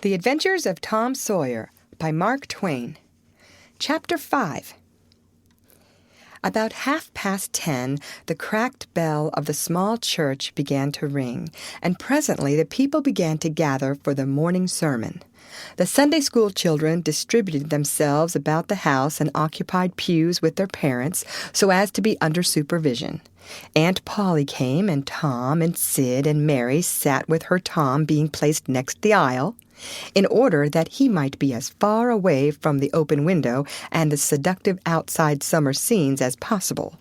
The Adventures of Tom Sawyer by Mark Twain. Chapter 5. About 10:30, the cracked bell of the small church began to ring, and presently the people began to gather for the morning sermon. The Sunday school children distributed themselves about the house and occupied pews with their parents so as to be under supervision. Aunt Polly came, and Tom and Sid and Mary sat with her Tom being placed next the aisle, in order that he might be as far away from the open window and the seductive outside summer scenes as possible.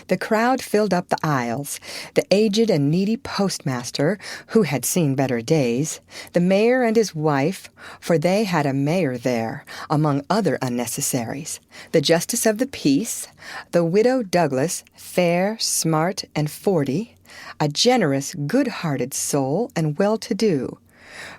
The crowd filled up the aisles, the aged and needy postmaster, who had seen better days, the mayor and his wife, for they had a mayor there, among other unnecessaries, the justice of the peace, the widow Douglas, fair, smart, and 40, a generous, good-hearted soul and well-to-do,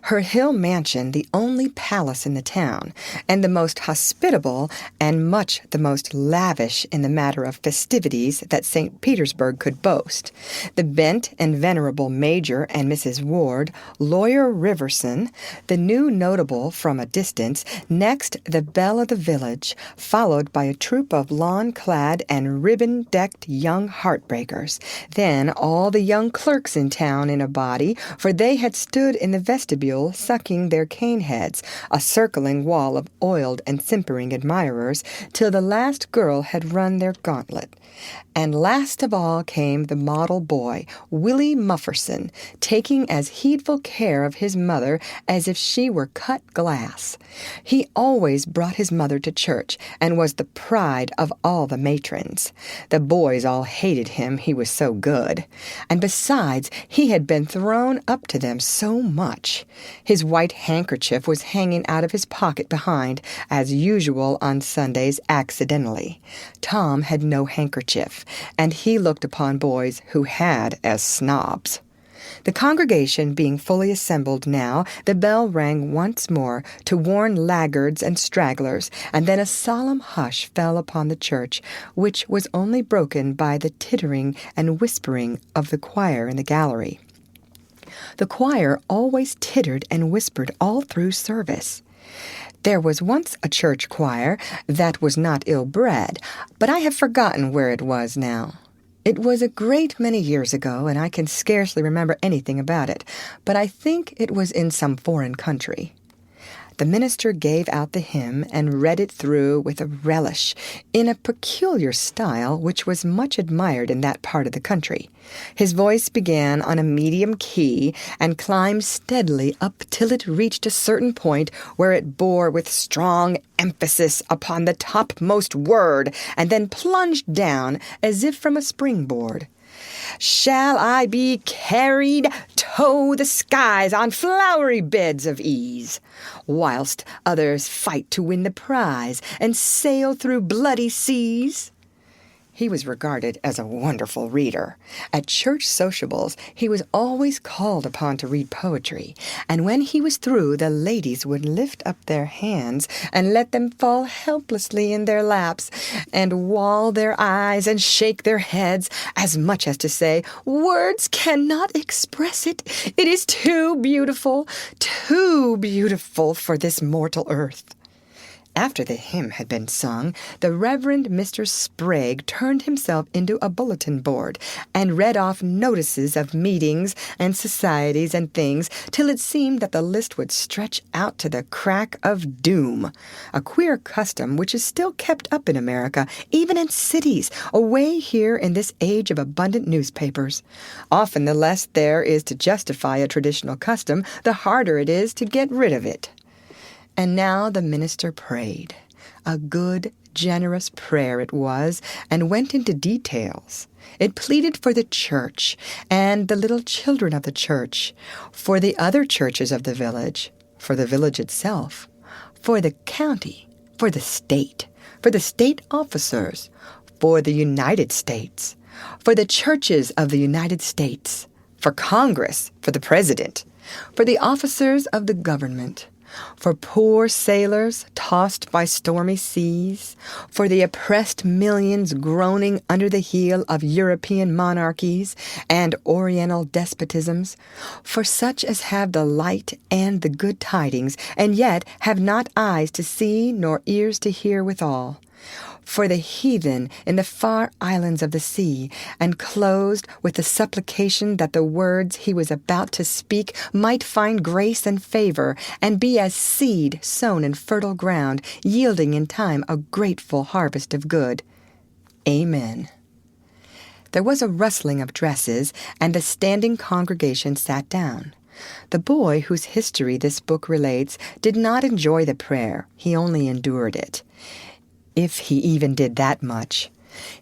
her hill mansion the only palace in the town, and the most hospitable and much the most lavish in the matter of festivities that St. Petersburg could boast, the bent and venerable Major and Mrs. Ward, Lawyer Riverson, the new notable from a distance, next the belle of the village, followed by a troop of lawn-clad and ribbon-decked young heartbreakers, then all the young clerks in town in a body, for they had stood in the vestibule sucking their cane heads, a circling wall of oiled and simpering admirers, till the last girl had run their gauntlet. And last of all came the model boy, Willie Mufferson, taking as heedful care of his mother as if she were cut glass. He always brought his mother to church, and was the pride of all the matrons. The boys all hated him, he was so good. And besides, he had been thrown up to them so much. His white handkerchief was hanging out of his pocket behind, as usual on Sundays accidentally. Tom had no handkerchief, and he looked upon boys who had as snobs. The congregation being fully assembled now, the bell rang once more to warn laggards and stragglers, and then a solemn hush fell upon the church, which was only broken by the tittering and whispering of the choir in the gallery. The choir always tittered and whispered all through service. There was once a church choir that was not ill-bred, but I have forgotten where it was now. It was a great many years ago, and I can scarcely remember anything about it, but I think it was in some foreign country. The minister gave out the hymn and read it through with a relish, in a peculiar style which was much admired in that part of the country. His voice began on a medium key and climbed steadily up till it reached a certain point where it bore with strong emphasis upon the topmost word, and then plunged down as if from a springboard. Shall I be carried to the skies on flowery beds of ease, whilst others fight to win the prize and sail through bloody seas? He was regarded as a wonderful reader. At church sociables, he was always called upon to read poetry, and when he was through, the ladies would lift up their hands and let them fall helplessly in their laps, and wall their eyes and shake their heads, as much as to say, "Words cannot express it. It is too beautiful for this mortal earth." After the hymn had been sung, the Reverend Mr. Sprague turned himself into a bulletin board and read off notices of meetings and societies and things till it seemed that the list would stretch out to the crack of doom, a queer custom which is still kept up in America, even in cities, away here in this age of abundant newspapers. Often the less there is to justify a traditional custom, the harder it is to get rid of it. And now the minister prayed. A good, generous prayer it was, and went into details. It pleaded for the church, and the little children of the church, for the other churches of the village, for the village itself, for the county, for the state officers, for the United States, for the churches of the United States, for Congress, for the President, for the officers of the government, for poor sailors tossed by stormy seas, for the oppressed millions groaning under the heel of European monarchies and Oriental despotisms, for such as have the light and the good tidings, and yet have not eyes to see nor ears to hear withal, for the heathen in the far islands of the sea, and closed with the supplication that the words he was about to speak might find grace and favor, and be as seed sown in fertile ground, yielding in time a grateful harvest of good. Amen. There was a rustling of dresses, and the standing congregation sat down. The boy whose history this book relates did not enjoy the prayer. He only endured it, if he even did that much.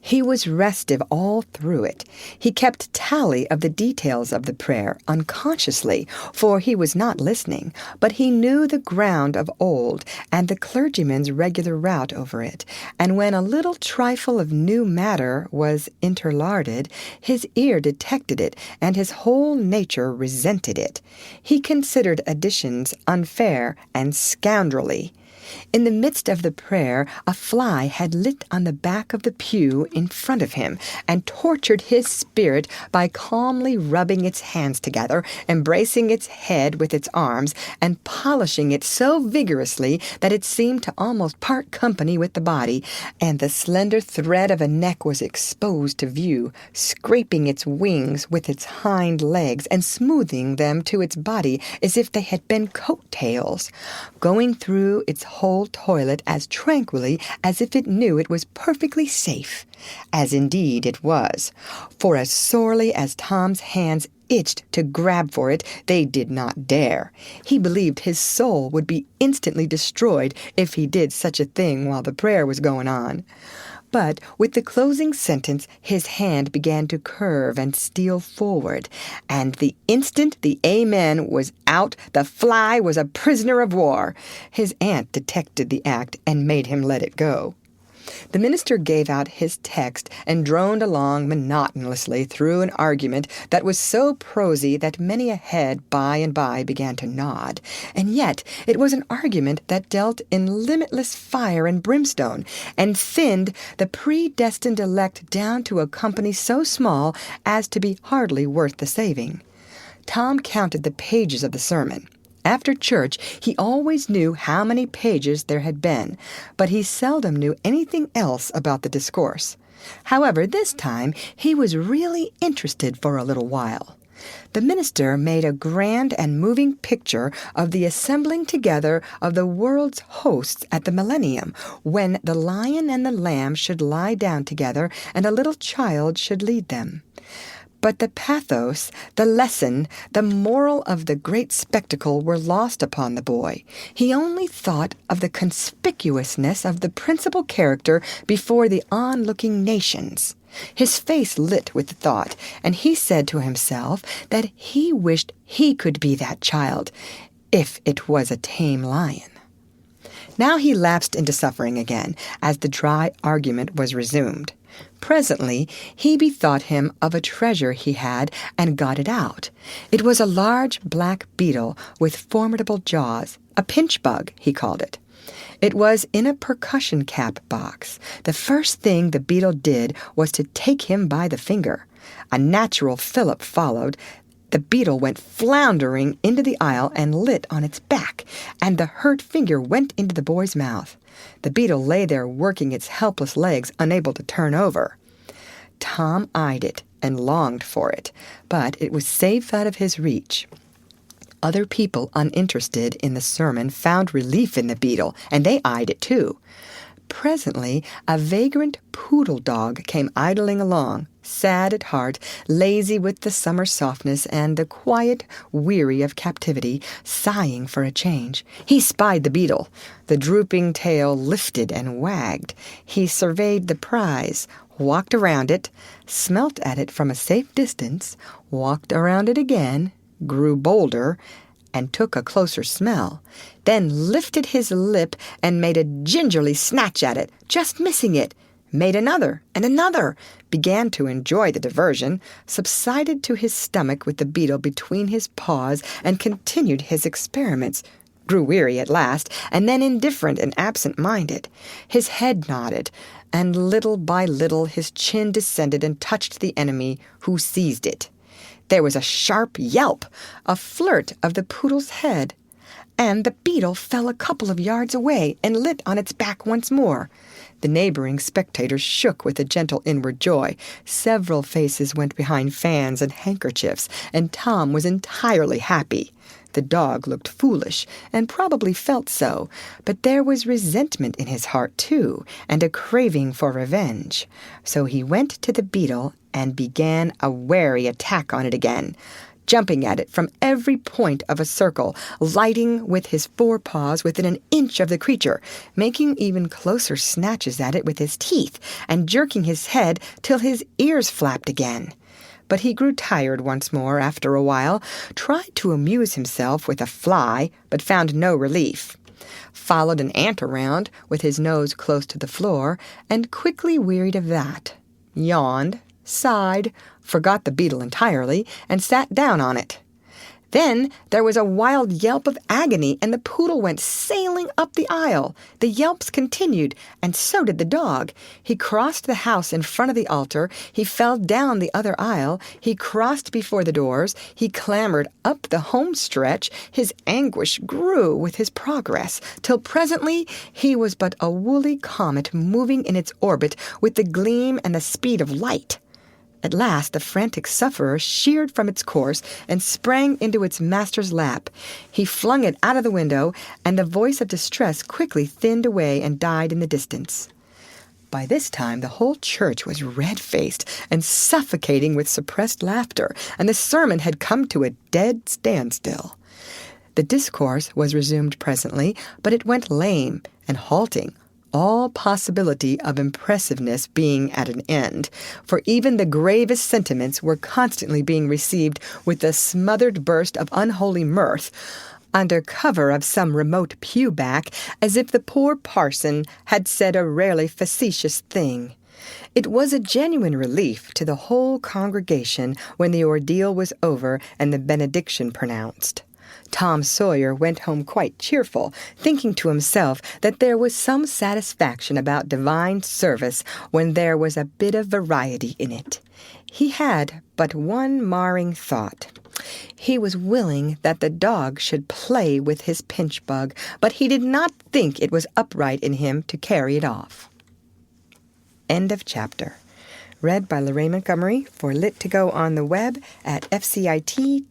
He was restive all through it. He kept tally of the details of the prayer unconsciously, for he was not listening, but he knew the ground of old and the clergyman's regular route over it, and when a little trifle of new matter was interlarded, his ear detected it, and his whole nature resented it. He considered additions unfair and scoundrelly. In the midst of the prayer, a fly had lit on the back of the pew in front of him, and tortured his spirit by calmly rubbing its hands together, embracing its head with its arms, and polishing it so vigorously that it seemed to almost part company with the body, and the slender thread of a neck was exposed to view, scraping its wings with its hind legs, and smoothing them to its body as if they had been coat-tails, going through its whole toilet as tranquilly as if it knew it was perfectly safe, as indeed it was, for as sorely as Tom's hands itched to grab for it, they did not dare. He believed his soul would be instantly destroyed if he did such a thing while the prayer was going on. But with the closing sentence, his hand began to curve and steal forward, and the instant the amen was out, the fly was a prisoner of war. His aunt detected the act and made him let it go. The minister gave out his text and droned along monotonously through an argument that was so prosy that many a head by and by began to nod. And yet it was an argument that dealt in limitless fire and brimstone, and thinned the predestined elect down to a company so small as to be hardly worth the saving. Tom counted the pages of the sermon. After church, he always knew how many pages there had been, but he seldom knew anything else about the discourse. However, this time he was really interested for a little while. The minister made a grand and moving picture of the assembling together of the world's hosts at the millennium, when the lion and the lamb should lie down together and a little child should lead them. But the pathos, the lesson, the moral of the great spectacle were lost upon the boy. He only thought of the conspicuousness of the principal character before the onlooking nations. His face lit with the thought, and he said to himself that he wished he could be that child, if it was a tame lion. Now he lapsed into suffering again, as the dry argument was resumed. Presently he bethought him of a treasure he had, and got it out. It was a large black beetle with formidable jaws, a pinch bug, he called it. It was in a percussion cap box. The first thing the beetle did was to take him by the finger. A natural fillip followed. The beetle went floundering into the aisle and lit on its back, and the hurt finger went into the boy's mouth. The beetle lay there working its helpless legs, unable to turn over. Tom eyed it and longed for it, but it was safe out of his reach. Other people uninterested in the sermon found relief in the beetle, and they eyed it too. Presently, a vagrant poodle dog came idling along, sad at heart, lazy with the summer softness and the quiet weary of captivity, sighing for a change. He spied the beetle. The drooping tail lifted and wagged. He surveyed the prize, walked around it, smelt at it from a safe distance, walked around it again, grew bolder, and took a closer smell, then lifted his lip and made a gingerly snatch at it, just missing it, made another and another, began to enjoy the diversion, subsided to his stomach with the beetle between his paws, and continued his experiments. grew weary at last, and then indifferent and absent-minded. His head nodded, and little by little his chin descended and touched the enemy, who seized it. There was a sharp yelp, a flirt of the poodle's head, and the beetle fell a couple of yards away and lit on its back once more. The neighboring spectators shook with a gentle inward joy. Several faces went behind fans and handkerchiefs, and Tom was entirely happy. The dog looked foolish, and probably felt so, but there was resentment in his heart, too, and a craving for revenge. So he went to the beetle and began a wary attack on it again, jumping at it from every point of a circle, lighting with his forepaws within an inch of the creature, making even closer snatches at it with his teeth, and jerking his head till his ears flapped again. But he grew tired once more after a while, tried to amuse himself with a fly, but found no relief, followed an ant around with his nose close to the floor, and quickly wearied of that, yawned, sighed, forgot the beetle entirely, and sat down on it. Then there was a wild yelp of agony, and the poodle went sailing up the aisle. The yelps continued, and so did the dog. He crossed the house in front of the altar. He fell down the other aisle. He crossed before the doors. He clambered up the home stretch. His anguish grew with his progress, till presently he was but a woolly comet moving in its orbit with the gleam and the speed of light. At last the frantic sufferer sheered from its course and sprang into its master's lap. He flung it out of the window, and the voice of distress quickly thinned away and died in the distance. By this time the whole church was red-faced and suffocating with suppressed laughter, and the sermon had come to a dead standstill. The discourse was resumed presently, but it went lame and halting, all possibility of impressiveness being at an end, for even the gravest sentiments were constantly being received with a smothered burst of unholy mirth, under cover of some remote pew-back, as if the poor parson had said a rarely facetious thing. It was a genuine relief to the whole congregation when the ordeal was over and the benediction pronounced. Tom Sawyer went home quite cheerful, thinking to himself that there was some satisfaction about divine service when there was a bit of variety in it. He had but one marring thought. He was willing that the dog should play with his pinch-bug, but he did not think it was upright in him to carry it off. End of chapter. Read by Lorraine Montgomery for Lit to Go on the web at fcit.usf.edu.